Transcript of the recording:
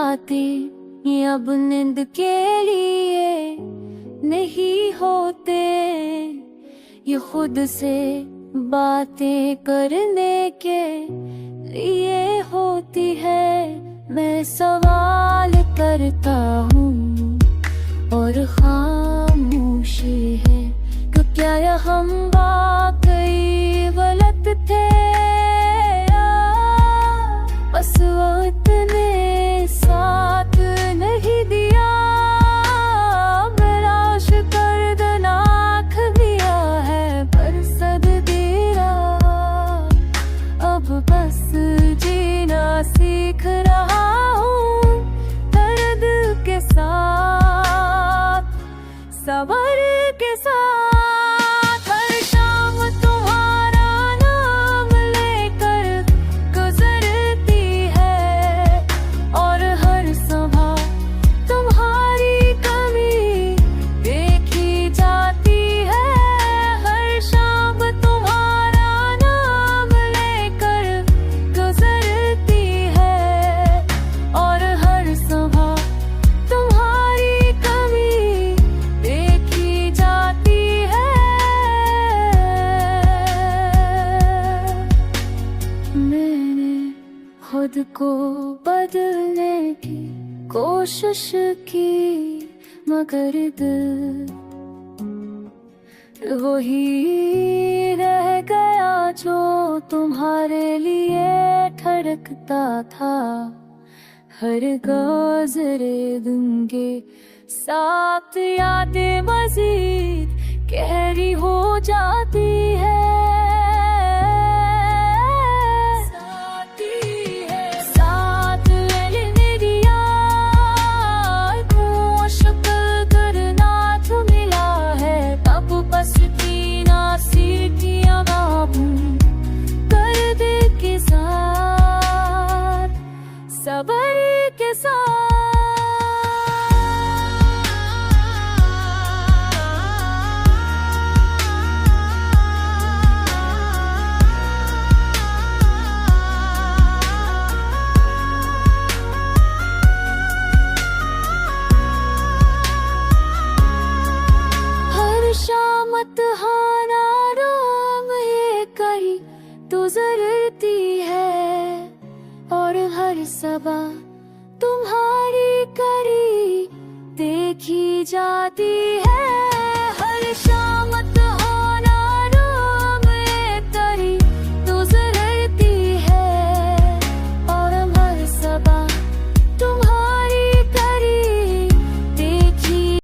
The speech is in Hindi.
बातें ये अब नींद के लिए नहीं होते, ये खुद से बातें करने के लिए होती है। मैं सवाल करता हूँ और खामोशी है कि क्या हम वाकई गलत थे, बस वक्त ने साथ नहीं दिया। निराश दर्दनाक दिया है पर सद दे रहा, अब बस जीना सीख रहा हूँ दर्द के साथ, सबर के साथ। हर शाम तुम्हारा नाम लेकर गुजरती है और हर सुबह तुम्हारी कमी देखी जाती है। हर शाम तुम्हारा नाम लेकर गुजरती है और हर सुबह तुम्हारी कमी देखी जाती है। मैंने खुद को बदलने की कोशिश की, मगर दिल वही रह गया जो तुम्हारे लिए धड़कता था। हर गुज़रे दिन के साथ यादें मज़ीद गहरी हो जाती है। साथ मेरी याद को शक्ल करना जो मिला है, तब बस जीना सीखिया बाबू दर्द के साथ, सबर के साथ। हर शाम तहाना राम ये करी गुजरती है और हर सबा तुम्हारी करी देखी जाती